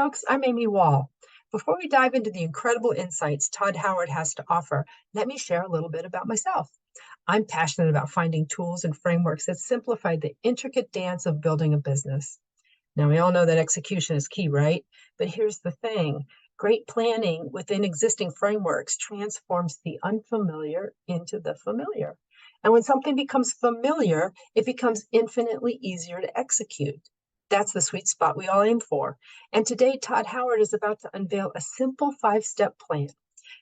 folks, I'm Amy Wall. Before we dive into the incredible insights Todd Howard has to offer, let me share a little bit about myself. I'm passionate about finding tools and frameworks that simplify the intricate dance of building a business. Now, we all know that execution is key, right? But here's the thing, great planning within existing frameworks transforms the unfamiliar into the familiar. And when something becomes familiar, it becomes infinitely easier to execute. That's the sweet spot we all aim for. And today, Todd Howard is about to unveil a simple 5-step plan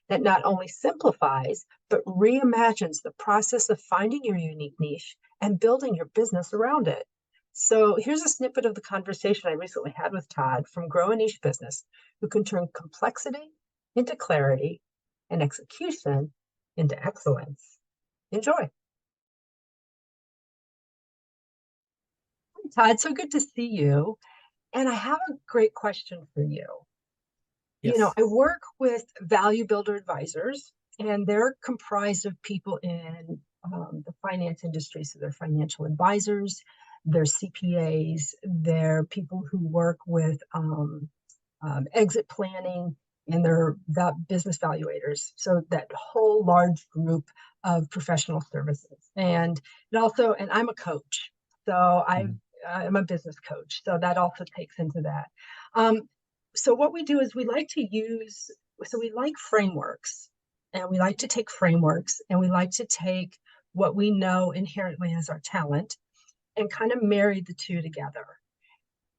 that not only simplifies, but reimagines the process of finding your unique niche and building your business around it. So here's a snippet of the conversation I recently had with Todd from Grow a Niche Business, who can turn complexity into clarity and execution into excellence. Enjoy. Hi, Todd, so good to see you. And I have a great question for you. Yes. I work with value builder advisors, and they're comprised of people in the finance industry. So they're financial advisors, they're CPAs, they're people who work with exit planning, and they're business valuators. So that whole large group of professional services. And I'm a coach. So I'm a business coach. So that also takes into that. So what we do is we like frameworks, and we like to take frameworks, and we like to take what we know inherently as our talent and kind of marry the two together.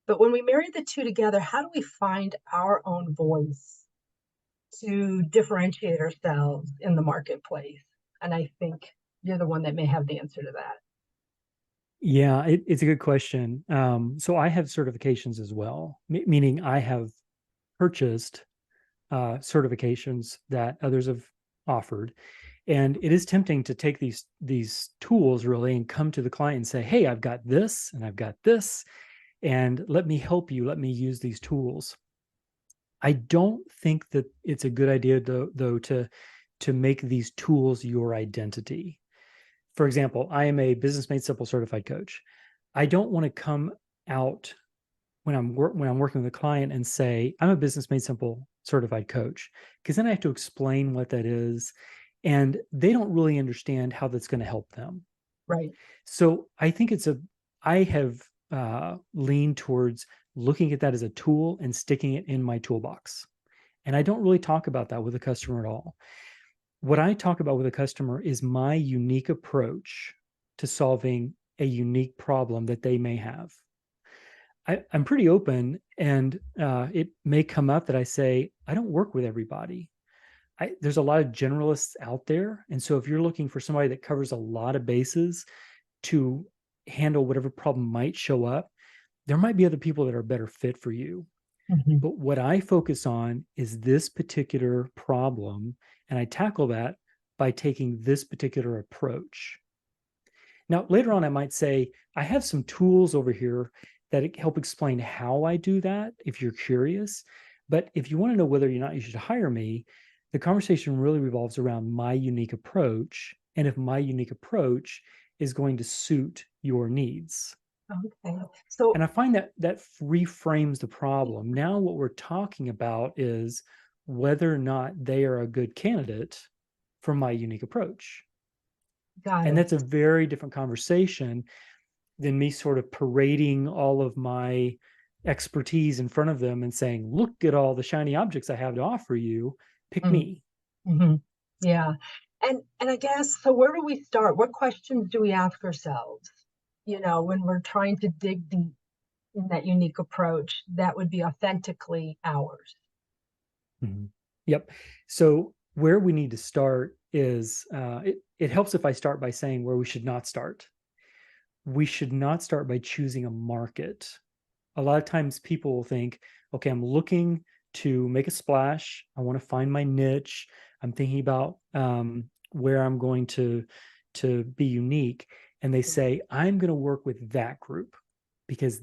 But when we marry the two together, how do we find our own voice to differentiate ourselves in the marketplace? And I think you're the one that may have the answer to that. Yeah, it's a good question. So I have certifications as well, meaning I have purchased certifications that others have offered. And it is tempting to take these tools really and come to the client and say, hey, I've got this and I've got this, and let me help you. Let me use these tools. I don't think that it's a good idea though to make these tools your identity. For example, I am a Business Made Simple certified coach. I don't want to come out when I'm working with a client and say, I'm a Business Made Simple certified coach, because then I have to explain what that is, and they don't really understand how that's going to help them. Right. So I have leaned towards looking at that as a tool and sticking it in my toolbox. And I don't really talk about that with a customer at all. What I talk about with a customer is my unique approach to solving a unique problem that they may have. I'm pretty open, and it may come up that I say, I don't work with everybody. There's a lot of generalists out there. And so if you're looking for somebody that covers a lot of bases to handle whatever problem might show up, there might be other people that are a better fit for you. Mm-hmm. But what I focus on is this particular problem, and I tackle that by taking this particular approach. Now, later on, I might say, I have some tools over here that help explain how I do that, if you're curious. But if you want to know whether or not you should hire me, the conversation really revolves around my unique approach, and if my unique approach is going to suit your needs. Okay. So, and I find that reframes the problem. Now what we're talking about is whether or not they are a good candidate for my unique approach. got And it. that's a very different conversation than me sort of parading all of my expertise in front of them and saying, look at all the shiny objects I have to offer you. Pick me. Mm-hmm. Yeah. And I guess, so where do we start? What questions do we ask ourselves, when we're trying to dig deep in that unique approach that would be authentically ours? Mm-hmm. Yep. So where we need to start is, it helps if I start by saying where we should not start. We should not start by choosing a market. A lot of times people will think, okay, I'm looking to make a splash. I want to find my niche. I'm thinking about where I'm going to be unique. And they say, I'm going to work with that group because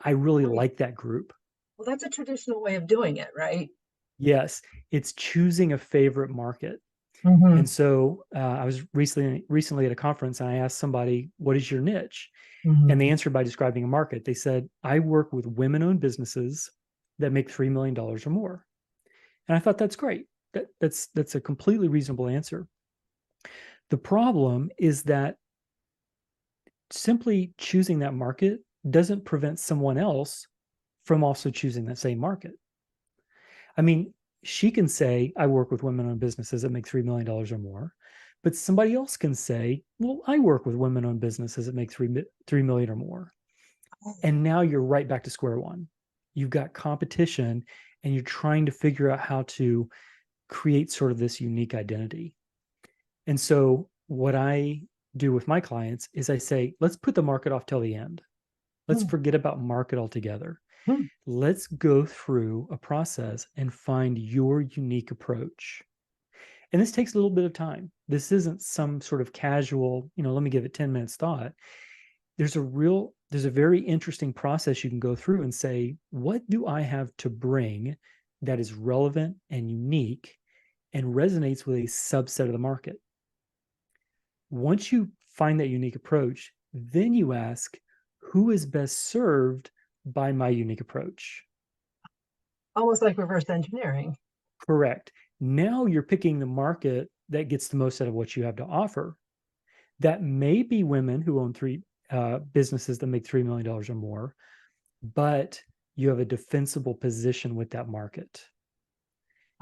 I really Right. like that group. Well, that's a traditional way of doing it, right? Yes, it's choosing a favorite market. Mm-hmm. And so I was recently at a conference, and I asked somebody, what is your niche? And they Mm-hmm. answered by describing a market. They said, I work with women-owned businesses that make $3 million or more. And I thought that's great. That's a completely reasonable answer. The problem is that simply choosing that market doesn't prevent someone else from also choosing that same market. I mean, she can say, I work with women owned businesses that make $3 million or more. But somebody else can say, well, I work with women owned businesses that make 3 million or more. And now you're right back to square one. You've got competition and you're trying to figure out how to create sort of this unique identity. And so what I do with my clients is I say, let's put the market off till the end. Let's Hmm. forget about market altogether. Hmm. Let's go through a process and find your unique approach. And this takes a little bit of time. This isn't some sort of casual, let me give it 10 minutes thought. There's a very interesting process you can go through and say, what do I have to bring that is relevant and unique and resonates with a subset of the market? Once you find that unique approach, then you ask, who is best served by my unique approach? Almost like reverse engineering. Correct. Now you're picking the market that gets the most out of what you have to offer. That may be women who own three businesses that make $3 million or more, but you have a defensible position with that market.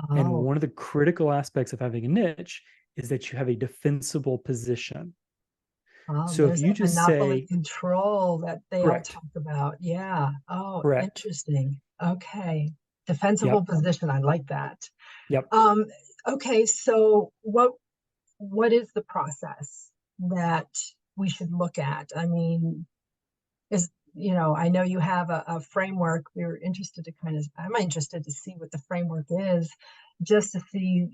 And Oh, one of the critical aspects of having a niche is that you have a defensible position. oh, So if there's you that just monopoly say, control that they all correct, talk about. Yeah. Oh, correct, interesting. Okay. Defensible yep, position. I like that. yep, Um, okay, so what is the process that we should look at? I mean, I know you have a framework. We're interested to I'm interested to see what the framework is, just to see,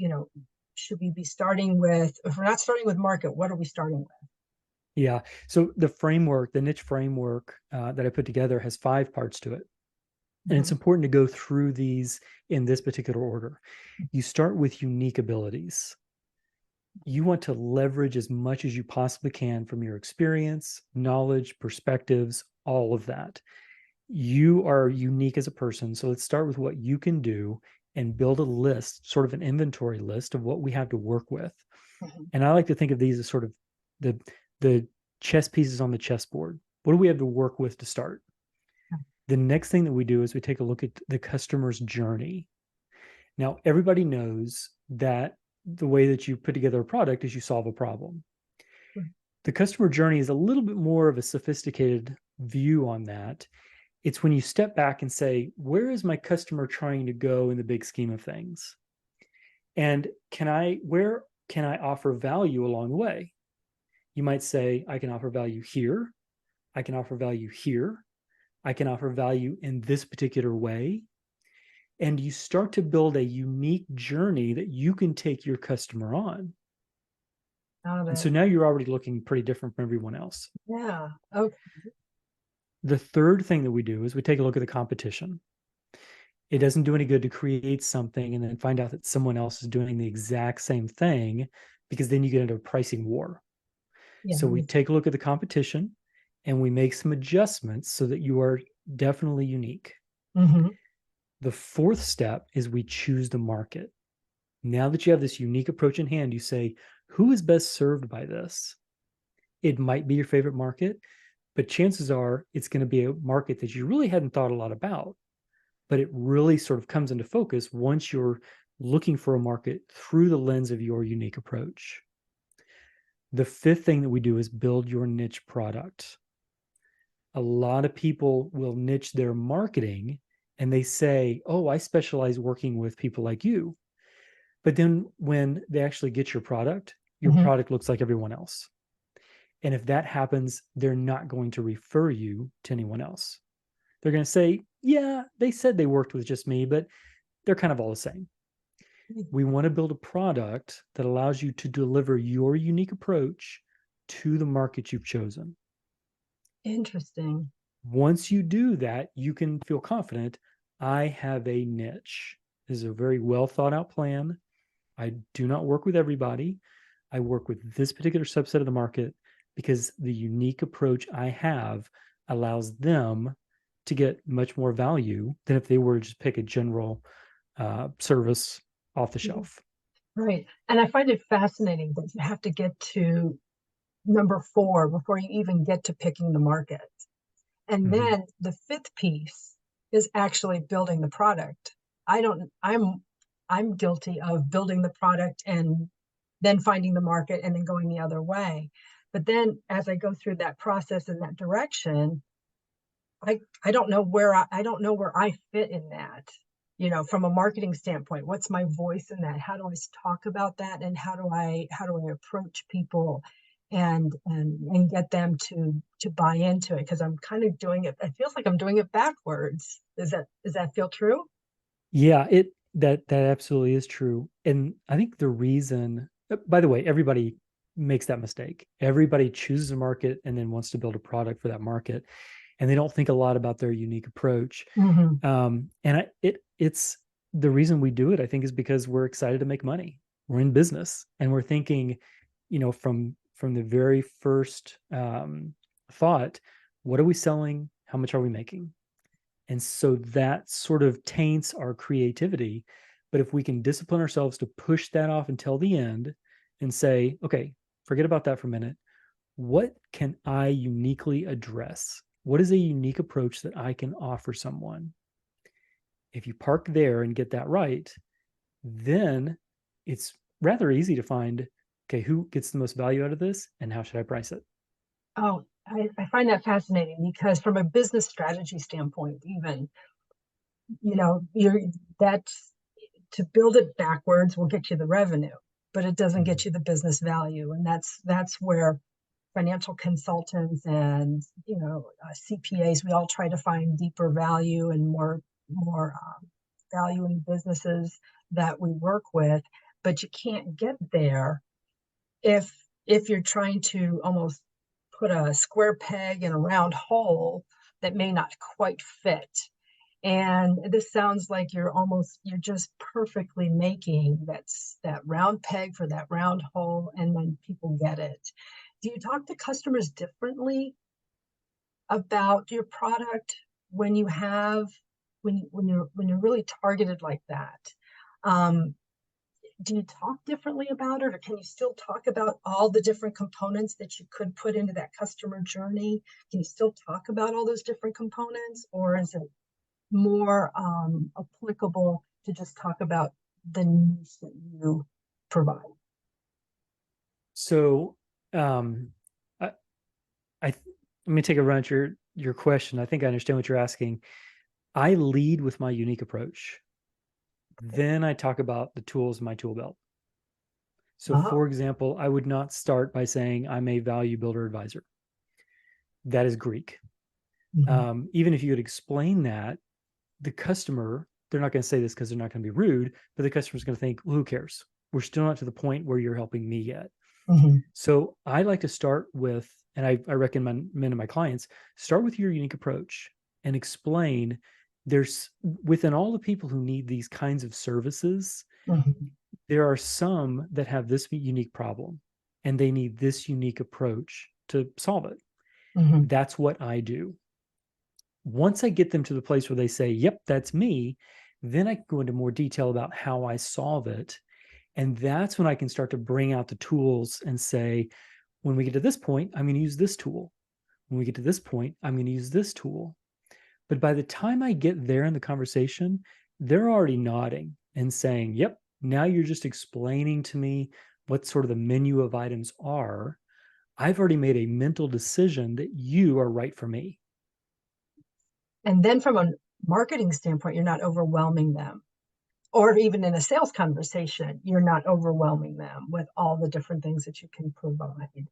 should we be starting with, if we're not starting with market, what are we starting with? yeah. So the niche framework that I put together has 5 parts to it. And it's Mhm. important to go through these in this particular order. You start with unique abilities. You want to leverage as much as you possibly can from your experience, knowledge, perspectives, all of that. You are unique as a person. So let's start with what you can do and build a list, sort of an inventory list of what we have to work with. Mhm. And I like to think of these as sort of the the chess pieces on the chessboard. What do we have to work with to start? The next thing that we do is we take a look at the customer's journey. Now, everybody knows that the way that you put together a product is you solve a problem. The customer journey is a little bit more of a sophisticated view on that. It's when you step back and say, where is my customer trying to go in the big scheme of things? And where can I offer value along the way? You might say, I can offer value here. I can offer value here. I can offer value in this particular way. And you start to build a unique journey that you can take your customer on. Got And so it. now you're already looking pretty different from everyone else. Yeah. Okay. The third thing that we do is we take a look at the competition. It doesn't do any good to create something and then find out that someone else is doing the exact same thing, because then you get into a pricing war. Yeah. So we take a look at the competition and we make some adjustments so that you are definitely unique. Hmm. The fourth step is we choose the market. Now that you have this unique approach in hand, you say, who is best served by this? It might be your favorite market, but chances are it's going to be a market that you really hadn't thought a lot about, but it really sort of comes into focus once you're looking for a market through the lens of your unique approach. The fifth thing that we do is build your niche product. A lot of people will niche their marketing and they say, oh, I specialize working with people like you. But then when they actually get your Hmm. product looks like everyone else. And if that happens, they're not going to refer you to anyone else. They're going to say, yeah, they said they worked with just me, but they're kind of all the same. We want to build a product that allows you to deliver your unique approach to the market you've chosen. Interesting. Once you do that, you can feel confident. I have a niche. This is a very well thought out plan. I do not work with everybody. I work with this particular subset of the market because the unique approach I have allows them to get much more value than if they were to just pick a general service off the Mhm. shelf. Right. And I find it fascinating that you have to get to number four before you even get to picking the market. And Mhm. then the fifth piece is actually building the product. I don't, I'm guilty of building the product and then finding the market and then going the other way. But then as I go through that process in that direction, I don't know where I don't know where I fit in that. From a marketing standpoint, what's my voice in that? How do I talk about that? And how do I approach people and get them to buy into it? Because I'm kind of doing it. It feels like I'm doing it backwards. Does that feel true? Yeah, that absolutely is true. And I think the reason, by the way, everybody makes that mistake. Everybody chooses a market and then wants to build a product for that market, and they don't think a lot about their unique approach. Hmm. It's the reason we do it, I think, is because we're excited to make money. We're in business and we're thinking, from the very first thought, what are we selling? How much are we making? And so that sort of taints our creativity. But if we can discipline ourselves to push that off until the end and say, okay, forget about that for a minute. What can I uniquely address? What is a unique approach that I can offer someone? If you park there and get that right, then it's rather easy to find, okay, who gets the most value out of this and how should I price it? Oh, I find that fascinating because from a business strategy standpoint, even, you're that's to build it backwards will get you the revenue, but it doesn't Mm-hmm. get you the business value. And that's where financial consultants and CPAs, we all try to find deeper value and more value in businesses that we work with. But you can't get there if if you're trying to almost put a square peg in a round hole that may not quite fit. And this sounds like you're just perfectly making that round peg for that round hole, and then people get it. Do you talk to customers differently about your product when you have when you're really targeted like that? Um, do you talk differently about it, or can you still talk about all the different components that you could put into that customer journey? Can you still talk about all those different components, or is it more applicable to just talk about the niche that you provide? So, I, let me take a run at your question. I think I understand what you're asking. I lead with my unique approach. Then I talk about the tools in my tool belt. So, for Oh. example, I would not start by saying I'm a value builder advisor. That is Greek. Mhm. Even if you could explain that, the customer, they're not going to say this because they're not going to be rude, but the customer's going to think, well, who cares? We're still not to the point where you're helping me yet. Mhm. So I like to start with, and I recommend to my clients, start with your unique approach and explain there's within all the people who need these kinds of services, Mhm. there are some that have this unique problem and they need this unique approach to solve it. Mhm. That's what I do. Once I get them to the place where they say, yep, that's me, then I can go into more detail about how I solve it. And that's when I can start to bring out the tools and say, when we get to this point, I'm going to use this tool. When we get to this point, I'm going to use this tool. But by the time I get there in the conversation, they're already nodding and saying, yep, now you're just explaining to me what sort of the menu of items are. I've already made a mental decision that you are right for me. And then from a marketing standpoint, you're not overwhelming them. Or even in a sales conversation, you're not overwhelming them with all the different things that you can provide.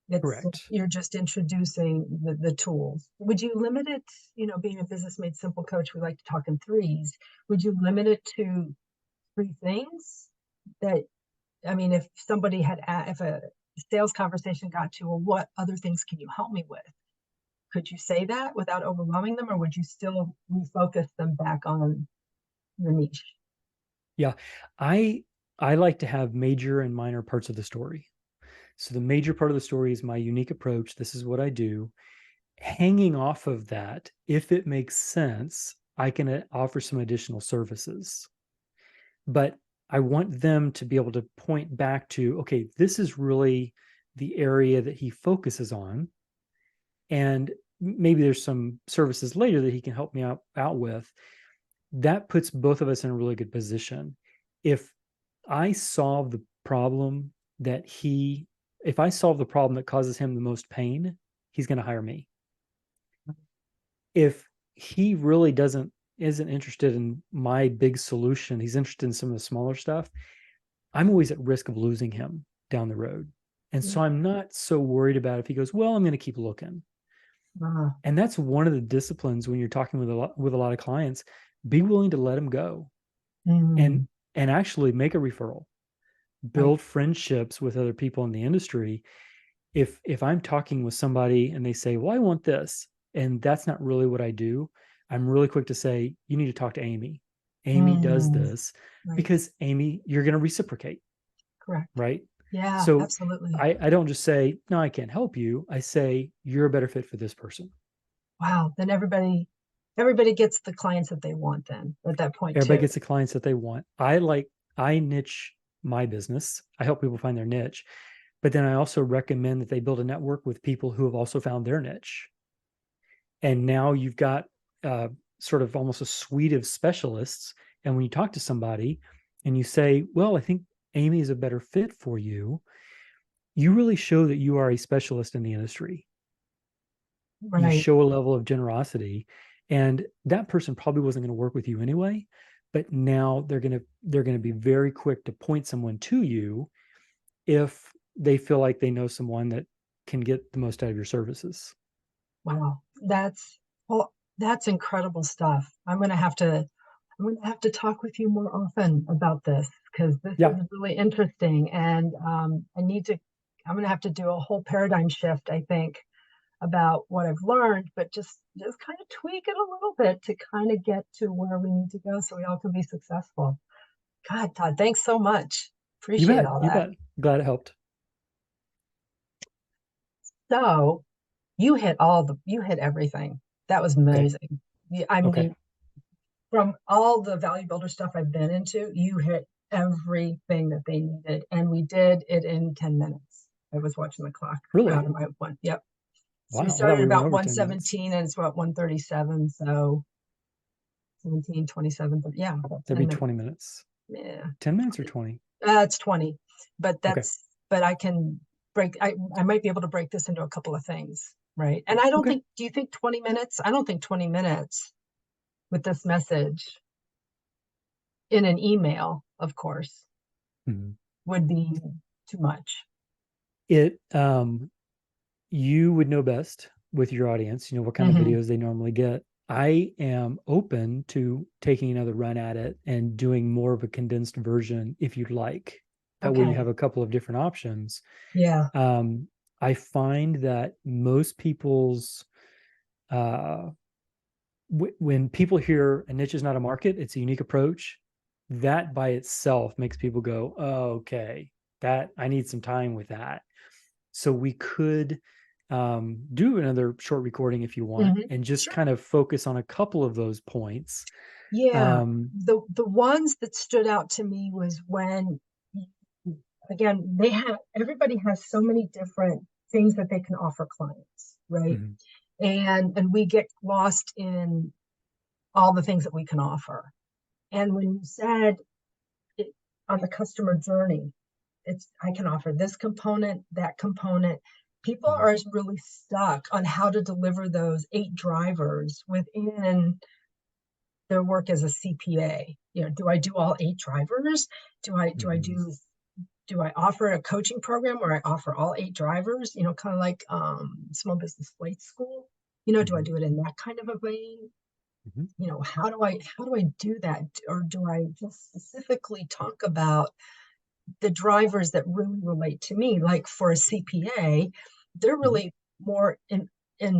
It's Correct. you're just introducing the tools. Would you limit it, being a business made simple coach, we like to talk in threes. Would you limit it to three things that, I mean, if somebody if a sales conversation got to, well, what other things can you help me with? Could you say that without overwhelming them, or would you still refocus them back on your niche? Yeah. I I like to have major and minor parts of the story. So the major part of the story is my unique approach. This is what I do. hanging off of that, if it makes sense, I can offer some additional services. But I want them to be able to point back to, okay, this is really the area that he focuses on. And maybe there's some services later that he can help me out with. That puts both of us in a really good position. If I solve the problem that he, if I solve the problem that causes him the most pain, he's going to hire me. If he really isn't interested in my big solution, he's interested in some of the smaller stuff, I'm always at risk of losing him down the road. And so I'm not so worried about if he goes, well, I'm going to keep looking. Ah, And that's one of the disciplines when you're talking with a lot of clients. Be willing to let them go mm, and actually make a referral, right. build friendships with other people in the industry. If I'm talking with somebody and they say, well, I want this, and that's not really what I do, I'm really quick to say, you need to talk to Amy. Amy does Mm, this, right. because Amy, you're going to reciprocate, Correct. right? Yeah, So absolutely. I don't just say, no, I can't help you. I say, you're a better fit for this person. Wow. Then everybody gets the clients that they want then at that point Everybody too. gets the clients that they want. I niche my business. I help people find their niche, but then I also recommend that they build a network with people who have also found their niche. And now you've got sort of almost a suite of specialists. And when you talk to somebody and you say, well, I think Amy is a better fit for you, you really show that you are a specialist in the industry. You Right. show a level of generosity, and that person probably wasn't going to work with you anyway, but now they're going to be very quick to point someone to you if they feel like they know someone that can get the most out of your services. Wow. Well, that's incredible stuff. I'm gonna have to talk with you more often about this because this Yeah, is really interesting, and I'm gonna have to do a whole paradigm shift, I think, about what I've learned, but just kind of tweak it a little bit to kind of get to where we need to go so we all can be successful. God, Todd, thanks so much. you Appreciate bet. all You that. bet. Glad it helped. So you hit everything. That was Okay. amazing. I Okay. mean, from all the value builder stuff I've been into, you hit everything that they needed. And we did it in 10 minutes. I was watching the clock out Really? of my one. Yep. So we Wow. I thought started we went about over 10 minutes. 117 and it's about 137. So 17, 27, but yeah, about That'd 10 be minutes. 20 minutes. Yeah. 10 minutes or 20? It's 20. But Okay. but I can I might be able to break this into a couple of things. Right. And Okay. do you think 20 minutes? I don't think 20 minutes with this message in an email, of course, Mhm. would be too much. It, you would know best with your audience, what kind of Hmm. videos they normally get. I am open to taking another run at it and doing more of a condensed version if you'd like. That way you Okay. have a couple of different options. Yeah. Um, I find that most people's, uh, when people hear a niche is not a market, it's a unique approach. That by itself makes people go, oh, okay, that I need some time with that. So we could do another short recording if you want, Hmm. and just Sure. kind of focus on a couple of those points. Yeah. Um, The ones that stood out to me was when, again, everybody has so many different things that they can offer clients, right? mhm, And we get lost in all the things that we can offer. And when you said it, on the customer journey, it's I can offer this component, that component. People mhm, are really stuck on how to deliver those 8 drivers within their work as a CPA. Do I do all 8 drivers? mhm, Do I offer a coaching program where I offer all 8 drivers? Kind of like small business flight school. Do I mhm, do it in that kind of a vein? mhm, How do I do that? Or do I just specifically talk about the drivers that really relate to me? Like for a CPA, they're mhm, really more in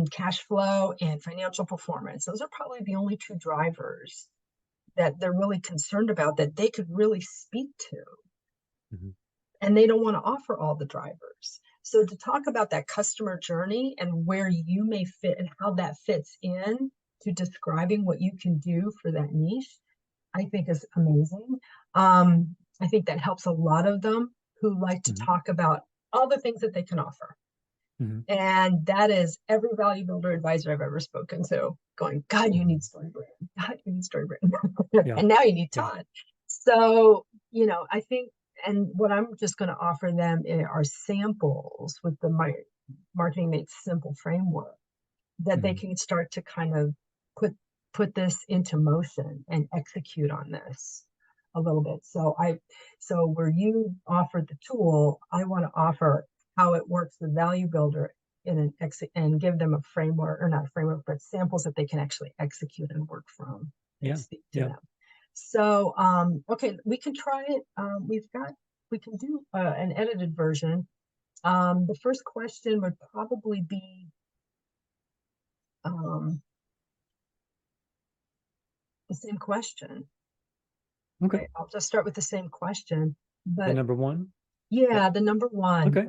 cash flow and financial performance. Those are probably the only 2 drivers that they're really concerned about that they could really speak to. mhm. And they don't want to offer all the drivers. So to talk about that customer journey and where you may fit and how that fits in to describing what you can do for that niche, I think is amazing. I think that helps a lot of them who like to Mhm. talk about all the things that they can offer. Mhm. And that is every value builder advisor I've ever spoken to going, God, you need story brand. God, you need story brand. Yeah. And now you need Yeah. Todd. So, I think, and what I'm just going to offer them are samples with the Marketing Made Simple framework that they Mhm. can start to kind of put put this into motion and execute on this a little bit. So where you offered the tool, I want to offer how it works with Value Builder and give them a framework, or not a framework, but samples that they can actually execute and work from and Yeah. speak to Yeah. them. So okay, we can try it. We can do an edited version. The first question would probably be um, the same question. Okay. Okay, I'll just start with the same question. The But number one. yeah, Yep. the number one, Okay.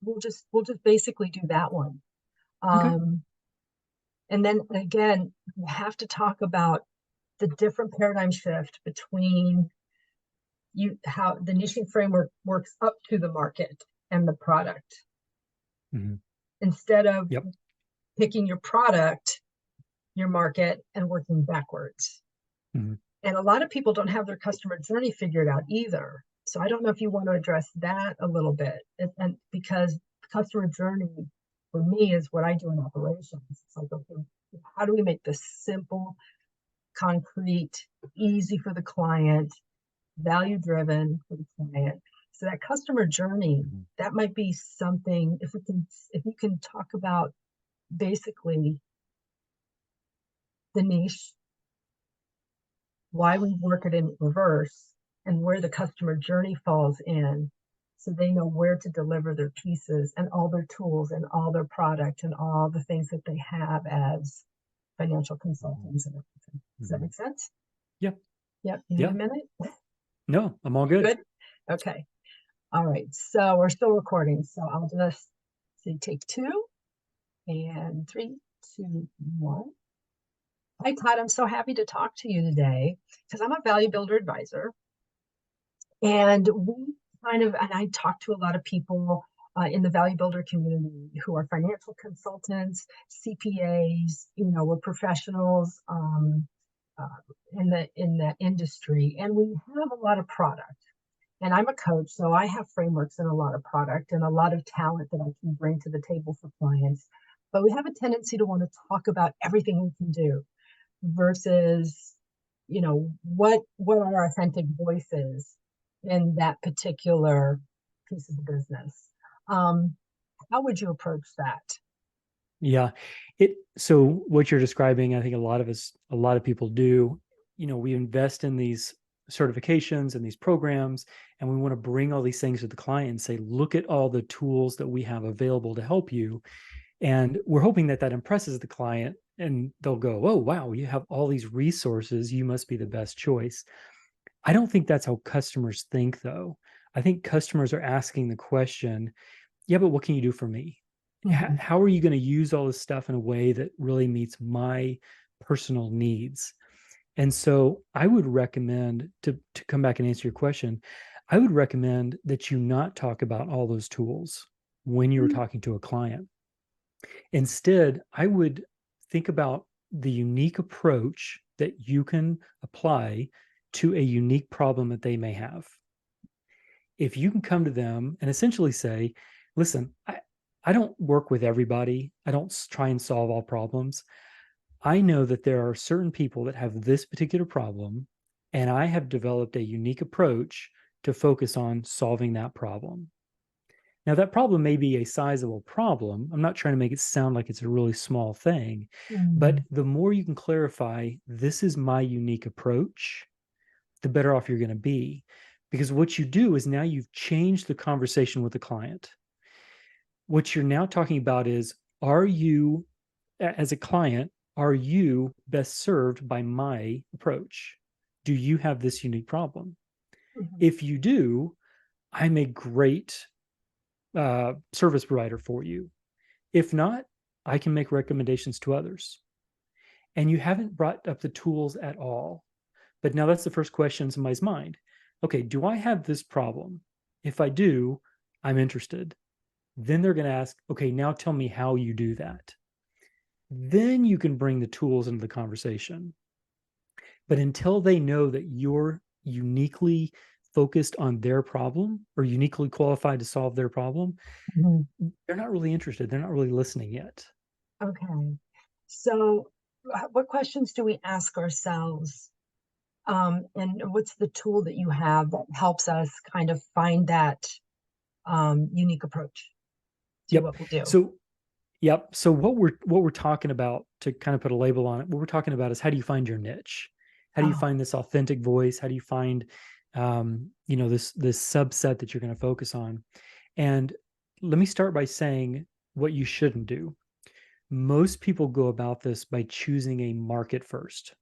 we'll just basically do that one. Okay. Um, and then again, we have to talk about the different paradigm shift between how the niching framework works up to the market and the product. Mhm. Instead of Yep. picking your product, your market, and working backwards. Mhm. And a lot of people don't have their customer journey figured out either. So I don't know if you want to address that a little bit. And because customer journey for me is what I do in operations. It's like, okay, how do we make this simple, concrete, easy for the client, value driven for the client? So that customer journey, Mhm. that might be something, if you can talk about basically the niche, why we work it in reverse, and where the customer journey falls in, so they know where to deliver their pieces and all their tools and all their product and all the things that they have as financial Mhm. consultants and everything. Does that Mhm. make sense? Yeah. Yep. You need a Yeah. minute? No, I'm all You good. good? Okay. All right. So we're still recording. So I'll just say take two and 3, 2, 1. Hi, Todd. I'm so happy to talk to you today because I'm a value builder advisor. And I talk to a lot of people in the value builder community who are financial consultants, CPAs, we're professionals uh, in that industry, and we have a lot of product. And I'm a coach, so I have frameworks and a lot of product and a lot of talent that I can bring to the table for clients. But we have a tendency to want to talk about everything we can do versus what our authentic voices in that particular piece of the business. um, how would you approach that? Yeah. So what you're describing, I think a lot of people do, we invest in these certifications and these programs, and we want to bring all these things to the client and say, look at all the tools that we have available to help you. And we're hoping that that impresses the client and they'll go, oh, wow, you have all these resources. You must be the best choice. I don't think that's how customers think, though. I think customers are asking the question, yeah, but what can you do for me? Mhm. How are you going to use all this stuff in a way that really meets my personal needs? And so I would recommend to come back and answer your question, I would recommend that you not talk about all those tools when you're Mm, talking to a client. Instead, I would think about the unique approach that you can apply to a unique problem that they may have. If you can come to them and essentially say, listen, I don't work with everybody, I don't try and solve all problems. I know that there are certain people that have this particular problem, and I have developed a unique approach to focus on solving that problem. Now, that problem may be a sizable problem. I'm not trying to make it sound like it's a really small thing, but mm, the more you can clarify, this is my unique approach, the better off you're going to be. Because what you do is now you've changed the conversation with the client. What you're now talking about is, are you, as a client, are you best served by my approach? Do you have this unique problem? mhm, If you do, I'm a great service provider for you. If not, I can make recommendations to others. And you haven't brought up the tools at all. But now that's the first question in somebody's mind. Okay, do I have this problem? If I do, I'm interested. Then they're going to ask, okay, now tell me how you do that. Then you can bring the tools into the conversation. But until they know that you're uniquely focused on their problem or uniquely qualified to solve their problem, Mhm. they're not really interested. They're not really listening yet. Okay. So, what questions do we ask ourselves? And what's the tool that you have that helps us kind of find that unique approach to Yep. what we do? So yep. So what we're talking about, to kind of put a label on it, what we're talking about is, how do you find your niche? How do you Oh, find this authentic voice? How do you find this subset that you're going to focus on? And let me start by saying what you shouldn't do. Most people go about this by choosing a market first.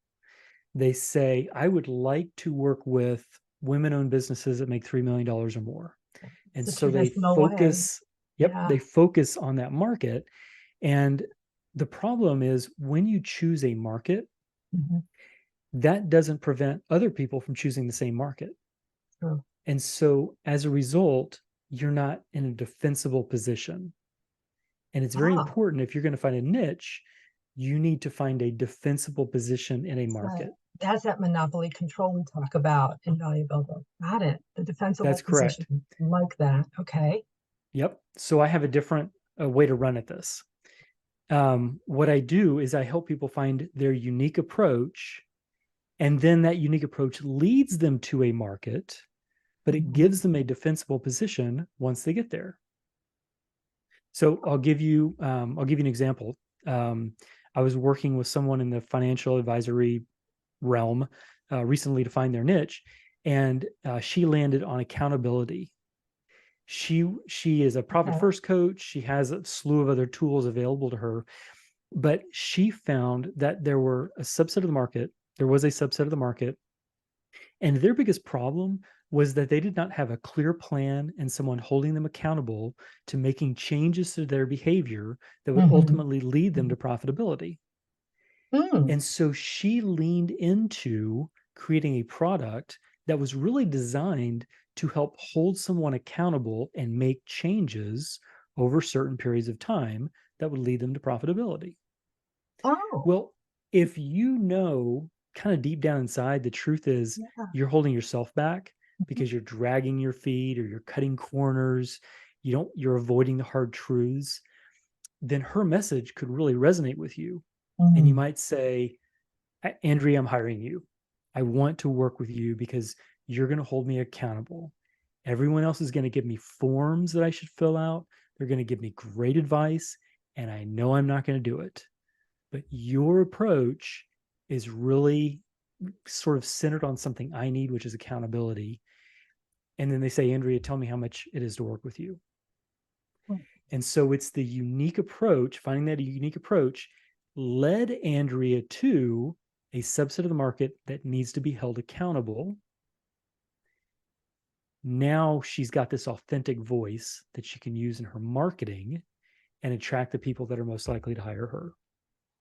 They say, I would like to work with women-owned businesses that make $3 million or more. it's And the so they traditional way. focus, yep, Yeah. they focus on that market. And the problem is, when you choose a market, Hmm. that doesn't prevent other people from choosing the same market. True. And so as a result, you're not in a defensible position. And it's very Oh, important, if you're going to find a niche, you need to find a defensible position in a so market. that's that monopoly control we talk about in value builder. Got it. The defensible That's position, correct. like that. Okay. Yep. So I have a different way to run at this. What I do is I help people find their unique approach, and then that unique approach leads them to a market, but it Mhm. gives them a defensible position once they get there. So I'll give you an example. Um, I was working with someone in the financial advisory realm recently to find their niche, and she landed on accountability. She is a profit Okay. first coach. She has a slew of other tools available to her, but she found that there was a subset of the market, and their biggest problem was that they did not have a clear plan and someone holding them accountable to making changes to their behavior that would Hmm. ultimately lead them to profitability. Mm. And so she leaned into creating a product that was really designed to help hold someone accountable and make changes over certain periods of time that would lead them to profitability. Oh, Well, if you know kind of deep down inside, the truth is yeah. you're holding yourself back Mhm. because you're dragging your feet or you're cutting corners, you're avoiding the hard truths, then her message could really resonate with you. And you Mm. might say, Andrea, I'm hiring you. I want to work with you because you're going to hold me accountable. Everyone else is going to give me forms that I should fill out. They're going to give me great advice, and I know I'm not going to do it. But your approach is really sort of centered on something I need, which is accountability. And then they say, Andrea, tell me how much it is to work with you. Mm. And so it's the unique approach, finding that a unique approach led Andrea to a subset of the market that needs to be held accountable. Now she's got this authentic voice that she can use in her marketing and attract the people that are most likely to hire her.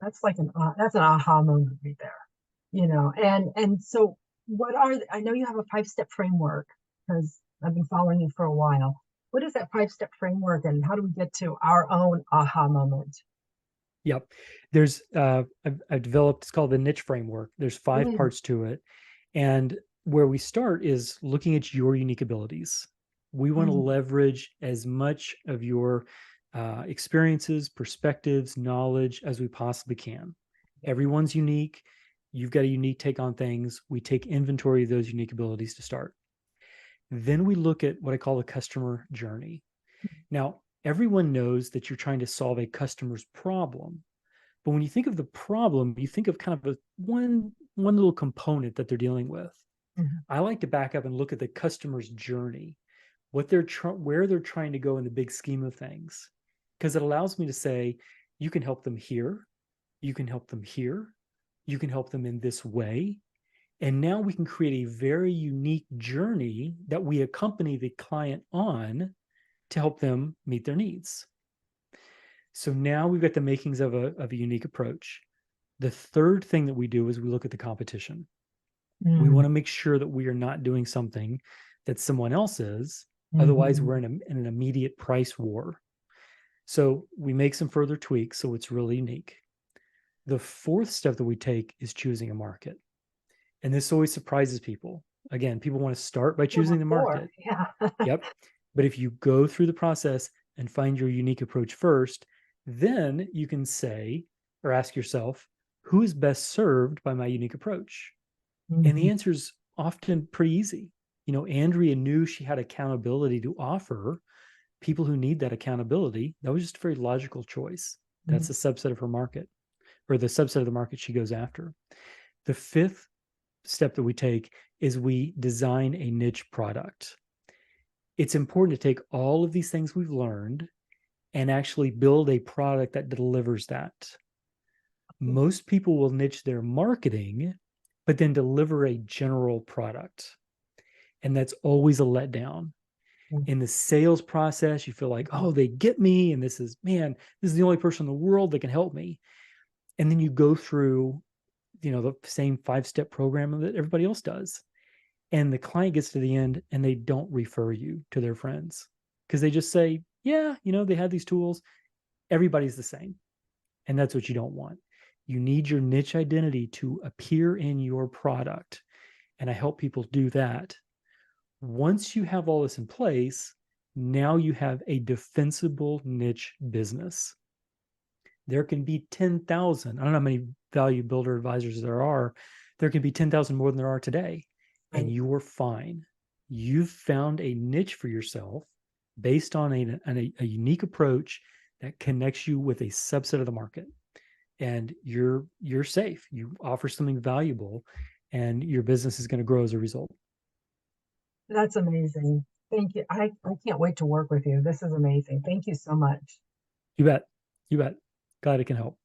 That's like that's an aha moment right there. And so I know you have a 5-step framework because I've been following you for a while. What is that 5-step framework and how do we get to our own aha moment? Yep. I've developed, it's called the niche framework. There's five Mm. parts to it. And where we start is looking at your unique abilities. We want to Mm. leverage as much of your experiences, perspectives, knowledge as we possibly can. Everyone's unique. You've got a unique take on things. We take inventory of those unique abilities to start. Then we look at what I call the customer journey. Now, everyone knows that you're trying to solve a customer's problem, but when you think of the problem, you think of kind of one little component that they're dealing with. Mhm. I like to back up and look at the customer's journey, where they're trying to go in the big scheme of things, because it allows me to say, you can help them here, you can help them here, you can help them in this way, and now we can create a very unique journey that we accompany the client on to help them meet their needs. So now we've got the makings of a unique approach. The third thing that we do is we look at the competition. We want Mm, to make sure that we are not doing something that someone else is. Otherwise, mhm, we're in an immediate price war. So we make some further tweaks so it's really unique. The fourth step that we take is choosing a market. And this always surprises people. Again, people want to start by Number choosing the 4, market. yeah. Yep. But if you go through the process and find your unique approach first, then you can say or ask yourself, who is best served by my unique approach? And Mhm, the answer is often pretty easy. Andrea knew she had accountability to offer people who need that accountability. That was just a very logical choice. That's mhm. a subset of her market or the subset of the market she goes after. The fifth step that we take is we design a niche product. It's important to take all of these things we've learned and actually build a product that delivers that. Most people will niche their marketing, but then deliver a general product. And that's always a letdown. Mm, In the sales process, you feel like, oh, they get me. And this is, man, this is the only person in the world that can help me. And then you go through, the same 5-step program that everybody else does. And the client gets to the end and they don't refer you to their friends because they just say, yeah, they had these tools. Everybody's the same. And that's what you don't want. You need your niche identity to appear in your product. And I help people do that. Once you have all this in place, now you have a defensible niche business. There can be 10,000. I don't know how many value builder advisors there are. There can be 10,000 more than there are today, and right. you're fine. You've found a niche for yourself based on a unique approach that connects you with a subset of the market, and you're safe. You offer something valuable, and your business is going to grow as a result. That's amazing. Thank you. I can't wait to work with you. This is amazing. Thank you so much. You bet. You bet. Glad it can help.